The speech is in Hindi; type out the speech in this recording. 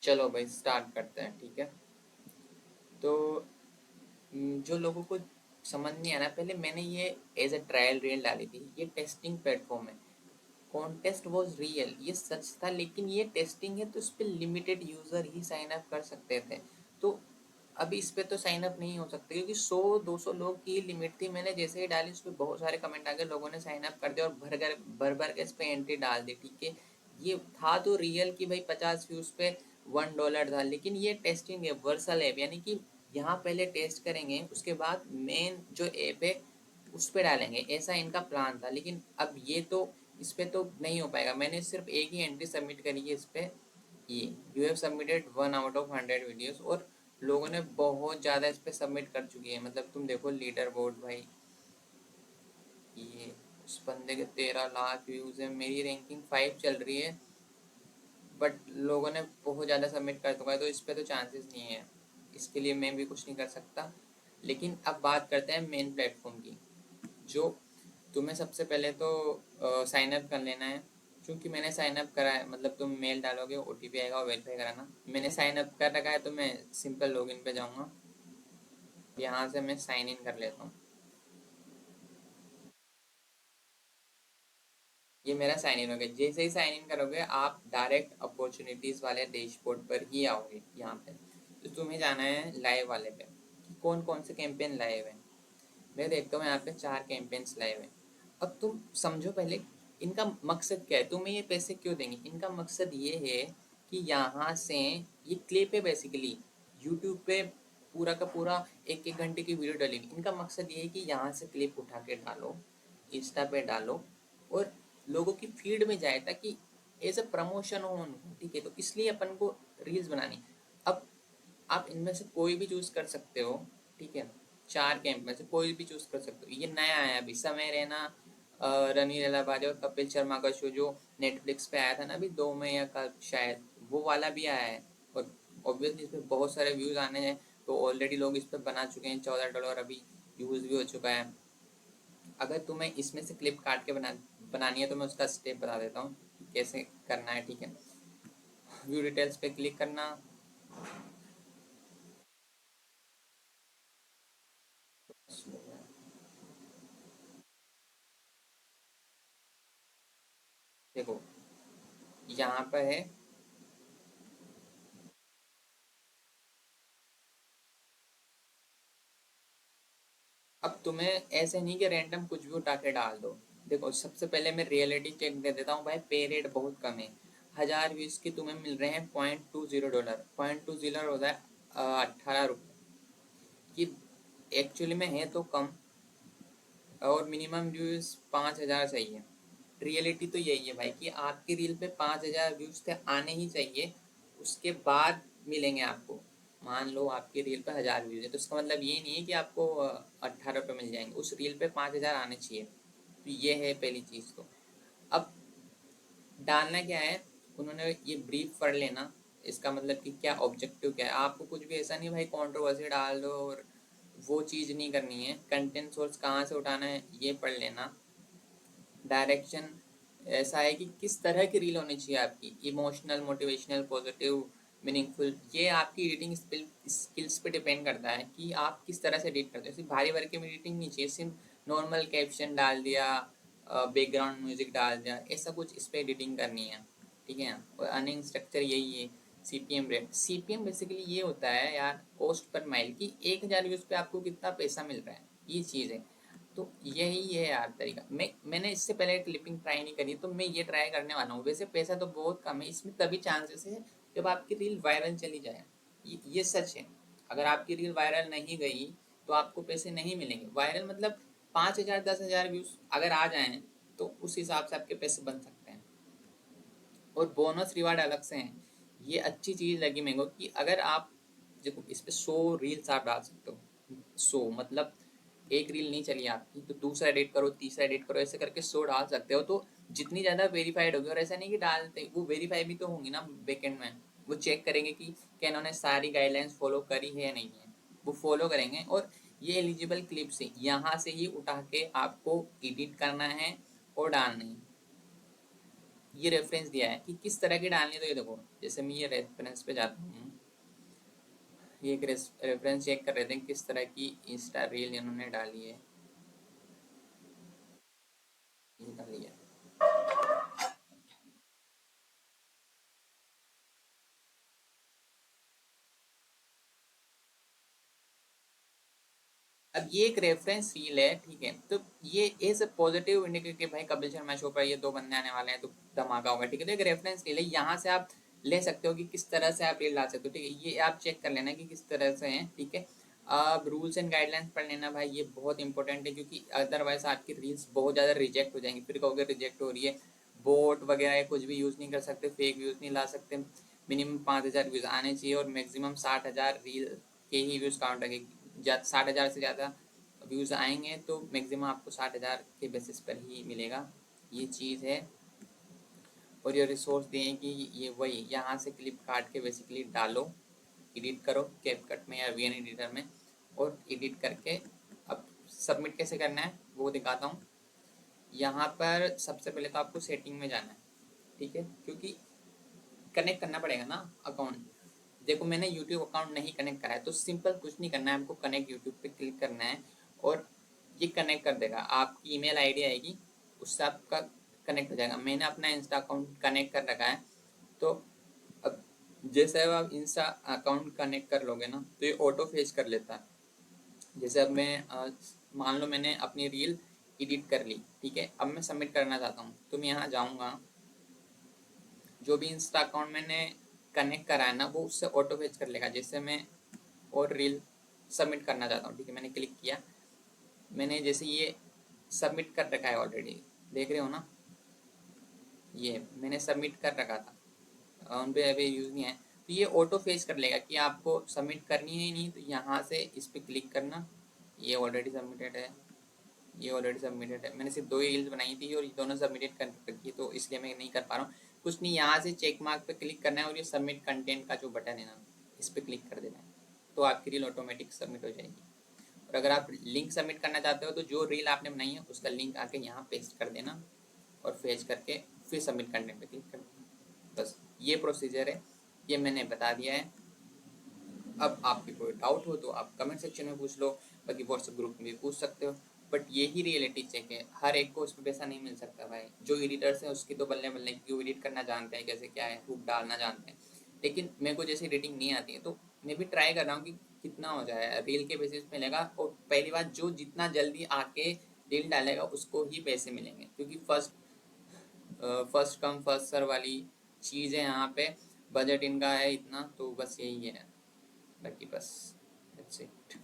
चलो भाई स्टार्ट करते हैं, ठीक है। तो जो लोगों को समझ नहीं आना, पहले मैंने ये एज अ ट्रायल रील डाली थी। ये टेस्टिंग प्लेटफॉर्म है। कॉन्टेस्ट वॉज रियल, ये सच था, लेकिन ये टेस्टिंग है तो इस पे लिमिटेड यूजर ही साइन अप कर सकते थे। तो अभी इस पे तो साइन अप नहीं हो सकते, क्योंकि 100-200 लोग की लिमिट थी। मैंने जैसे ही डाली उस पर बहुत सारे कमेंट आ गए, लोगों ने साइन अप कर दिया और भर भर के इस पे एंट्री डाल दी, ठीक है। ये था तो रियल कि भाई 50 व्यूज पे $1 था, लेकिन ये टेस्टिंग है, वर्सल ऐप, यानी कि यहाँ पहले टेस्ट करेंगे, उसके बाद मेन जो ऐप है उस पे डालेंगे, ऐसा इनका प्लान था। लेकिन अब ये तो इस पे तो नहीं हो पाएगा। मैंने सिर्फ एक ही एंट्री सबमिट करी है इस पे, ये you have submitted 1 out of 100 videos, और लोगों ने बहुत ज़्यादा इस पे सबमिट कर चुकी है। मतलब तुम देखो लीडर बोर्ड भाई, ये उस बंदे के 13 लाख व्यूज़ है, मेरी रैंकिंग 5 चल रही है, बट लोगों ने बहुत ज़्यादा सबमिट कर चुका है, तो इस पे तो चांसेस नहीं है। इसके लिए मैं भी कुछ नहीं कर सकता। लेकिन अब बात करते हैं मेन प्लेटफॉर्म की। जो तुम्हें सबसे पहले तो साइन अप कर लेना है। क्योंकि मैंने साइन अप करा है, मतलब तुम मेल डालोगे, ओटीपी आएगा और वेरीफाई कराना। मैंने साइन अप कर रखा है, तो मैं सिंपल लॉगिन पे जाऊंगा। यहाँ से मैं साइन इन कर लेता हूँ। ये मेरा साइन इन हो गया। जैसे ही साइन इन करोगे आप डायरेक्ट अपॉर्चुनिटीज़ वाले डैशबोर्ड पर ही आओगे। यहाँ पे तो तुम्हें जाना है लाइव वाले पे, कि कौन कौन से कैंपेन लाइव है। मैं देखता हूँ यहाँ पे 4 कैंपेन्स लाइव हैं। अब तुम समझो पहले, इनका मकसद क्या है, तुम्हें ये पैसे क्यों देंगे। इनका मकसद ये है कि यहाँ से ये क्लिप है बेसिकली, यूट्यूब पे पूरा का पूरा 1-1 घंटे की वीडियो डलेगी। इनका मकसद ये है कि यहाँ से क्लिप उठा के डालो, इंस्टा पे डालो, और लोगों की फीड में जाए, ताकि एज अ प्रमोशन हो उनको, ठीक है। तो इसलिए अपन को रील्स बनानी। अब आप इनमें से कोई भी चूज कर सकते हो, ठीक है। 4 कैंप में से कोई भी चूज कर सकते हो। ये नया आया है अभी, समय रैना, रणवीर अलाहाबादी और कपिल शर्मा का शो जो नेटफ्लिक्स पे आया था ना अभी 2 मई या कल शायद, वो वाला भी आया है। और ऑब्वियसली इस पर बहुत सारे व्यूज आने हैं, तो ऑलरेडी लोग इस पर बना चुके हैं। $14 अभी यूज भी हो चुका है। अगर तुम्हें इसमें से क्लिप काट के बनानी है, तो मैं उसका स्टेप बता देता हूँ कि कैसे करना है, ठीक है। व्यू डिटेल्स पे क्लिक करना। देखो यहाँ पर है। अब तुम्हें ऐसे नहीं कि रैंडम कुछ भी उठा के डाल दो। देखो सबसे पहले मैं रियलिटी चेक दे देता हूँ भाई, पे रेट बहुत कम है। 1000 व्यूज की तुम्हें मिल रहे हैं $0.20। $0.20 होता है 18 रुपये। कि एक्चुअली में है तो कम, और मिनिमम व्यूज 5,000 चाहिए। रियलिटी तो यही है भाई कि आपकी रील पे 5,000 व्यूज थे आने ही चाहिए, उसके बाद मिलेंगे आपको। मान लो आपकी रील पे 1,000 व्यूज है, तो इसका मतलब ये नहीं है कि आपको 18 रुपये मिल जाएंगे। उस रील पे 5,000 आने चाहिए। तो ये है पहली चीज़। तो अब डालना क्या है, उन्होंने ये ब्रीफ पढ़ लेना। इसका मतलब कि क्या ऑब्जेक्टिव क्या है। आपको कुछ भी ऐसा नहीं भाई कंट्रोवर्सी डाल दो, और वो चीज़ नहीं करनी है। कंटेंट सोर्स कहाँ से उठाना है ये पढ़ लेना। डायरेक्शन ऐसा है कि किस तरह की रील होनी चाहिए आपकी, इमोशनल, मोटिवेशनल, पॉजिटिव, मीनिंगफुल। ये आपकी एडिटिंग स्किल्स पे डिपेंड करता है कि आप किस तरह से एडिट करते हो। सिर्फ भारी भरकम एडिटिंग नहीं चाहिए, सिर्फ नॉर्मल कैप्शन डाल दिया, बैकग्राउंड म्यूजिक डाल दिया, ऐसा कुछ इस पर एडिटिंग करनी है, ठीक है। और अर्निंग स्ट्रक्चर यही है। सीपीएम रेट, सीपीएम बेसिकली ये होता है यार, कॉस्ट पर माइल, की 1,000 व्यूज पे आपको कितना पैसा मिल रहा है, ये चीज़ है। तो यही है यार तरीका। मैंने इससे पहले क्लिपिंग ट्राई नहीं करी, तो मैं ये ट्राई करने वाला हूँ। वैसे पैसा तो बहुत कम है इसमें, तभी चांसेस है जब आपकी रील वायरल चली जाए। ये सच है। अगर आपकी रील वायरल नहीं गई तो आपको पैसे नहीं मिलेंगे। वायरल मतलब 5,000 10,000 व्यूज अगर आ जाएं, तो उस हिसाब से आपके पैसे बन सकते हैं। और बोनस रिवार्ड अलग से हैं। ये अच्छी चीज़ लगी मेरे को, कि अगर आप देखो इस पे 100 रील्स आप डाल सकते हो। 100 मतलब एक रील नहीं चली आपकी तो दूसरा एडिट करो, तीसरा एडिट करो, ऐसे करके 100 डाल सकते हो। तो जितनी ज़्यादा वेरीफाइड होगी, और ऐसा नहीं कि डालते वो वेरीफाई भी तो होंगी ना बैकएंड में। वो चेक करेंगे कि क्या इन्होंने सारी गाइडलाइंस फॉलो करी है या नहीं है। वो फॉलो करेंगे, और ये एलिजिबल क्लिप से यहाँ से ही उठा के आपको एडिट करना है और डालना है। ये रेफरेंस दिया है कि किस तरह की डालनी है। तो ये देखो, जैसे मैं ये रेफरेंस पे जाता हूँ, ये एक रेफरेंस चेक कर रहे थे किस तरह की इंस्टा रील इन्होंने डाली है। ये डाली है। अब ये एक रेफरेंस रील है, ठीक है, तो ये इज पॉजिटिव इंडिकेटर कि भाई कपिल शर्मा शो पर ये 2 बंदे आने वाले हैं तो धमाका होगा, ठीक है। तो एक रेफरेंस रील है, यहाँ से आप ले सकते हो कि किस तरह से आप रील डाल सकते हो, ठीक है। ये आप चेक कर लेना कि किस तरह से है, ठीक है। अब रूल्स एंड गाइडलाइंस पढ़ लेना भाई, ये बहुत इंपॉर्टेंट है, क्योंकि अदरवाइज आपकी रील्स बहुत ज़्यादा रिजेक्ट हो जाएंगी, फिर कहोगे रिजेक्ट हो रही है। बोट वगैरह कुछ भी यूज़ नहीं कर सकते, फेक व्यूज़ नहीं ला सकते। मिनिमम 5,000 व्यूज़ आने चाहिए और मैक्सिमम 60,000 रील के ही व्यूज़ काउंट लगेगी। 60,000 से ज़्यादा व्यूज़ आएंगे तो मैक्सिमम आपको 60,000 के बेसिस पर ही मिलेगा, ये चीज़ है। और ये रिसोर्स दिए हैं कि ये वही यहाँ से क्लिप काट के बेसिकली डालो, एडिट करो कैपकट में या वीएन एडिटर में, और एडिट करके अब सबमिट कैसे करना है वो दिखाता हूँ। यहाँ पर सबसे पहले तो आपको सेटिंग में जाना है, ठीक है, क्योंकि कनेक्ट करना पड़ेगा ना अकाउंट। देखो मैंने यूट्यूब अकाउंट नहीं कनेक्ट करा है, तो सिंपल कुछ नहीं करना है, हमको कनेक्ट यूट्यूब पे क्लिक करना है और ये कनेक्ट कर देगा। आपकी ईमेल आईडी आएगी, उससे आपका कनेक्ट हो जाएगा। मैंने अपना इंस्टा अकाउंट कनेक्ट कर रखा है, तो अब जैसे अब आप इंस्टा अकाउंट कनेक्ट कर लोगे ना तो ये ऑटो फेच कर लेता है। जैसे अब मैं मान लो मैंने अपनी रील एडिट कर ली, ठीक है, अब मैं सबमिट करना चाहता हूँ, तो मैं यहाँ जाऊँगा, जो भी इंस्टा अकाउंट मैंने कनेक्ट करा है ना वो उससे ऑटो फेच कर लेगा। जैसे मैं और रील सबमिट करना चाहता हूँ, ठीक है, मैंने क्लिक किया, मैंने जैसे ये सबमिट कर रखा है ऑलरेडी, देख रहे हो ना, ये मैंने सबमिट कर रखा था, उन पे अभी यूज़ नहीं है, तो ये ऑटो फेच कर लेगा कि आपको सबमिट करनी है ही नहीं, तो यहाँ से इस पर क्लिक करना। ये ऑलरेडी सबमिटेड है, ये ऑलरेडी सबमिटेड है, मैंने सिर्फ 2 ही रील्स बनाई थी और ये दोनों सबमिटेड कर रखी है, तो इसलिए मैं नहीं कर पा रहा हूँ। कुछ नहीं, यहाँ से चेक मार्क पे क्लिक करना है और ये सबमिट कंटेंट का जो बटन है ना, इस पर क्लिक कर देना है, तो आपकी रील ऑटोमेटिक सबमिट हो जाएगी। और अगर आप लिंक सबमिट करना चाहते हो तो जो रील आपने बनाई है उसका लिंक आके यहाँ पेस्ट कर देना और फेच करके फिर सबमिट कंटेंट पे क्लिक कर देना। बस ये प्रोसीजर है, ये मैंने बता दिया है। अब आपकी कोई डाउट हो तो आप कमेंट सेक्शन में पूछ लो, बाकी व्हाट्सएप ग्रुप में भी पूछ सकते हो। बट यही रियलिटी चेक है, हर एक को उसमें पैसा नहीं मिल सकता भाई। जो एडिटर्स हैं उसकी तो बल्ले बल्ले, क्यों एडिट करना जानते हैं, कैसे क्या है, हुक डालना जानते हैं, लेकिन मेरे को जैसे एडिटिंग नहीं आती है, तो मैं भी ट्राई कर रहा हूँ कि कितना हो जाए, रील के बेसिस पे मिलेगा। और पहली बात, जो जितना जल्दी आके रील डालेगा उसको ही पैसे मिलेंगे, क्योंकि फर्स्ट कम फर्स्ट सर्व वाली चीज़ है यहाँ पे। बजट इनका है इतना, तो बस यही है, बाकी बस दैट्स इट।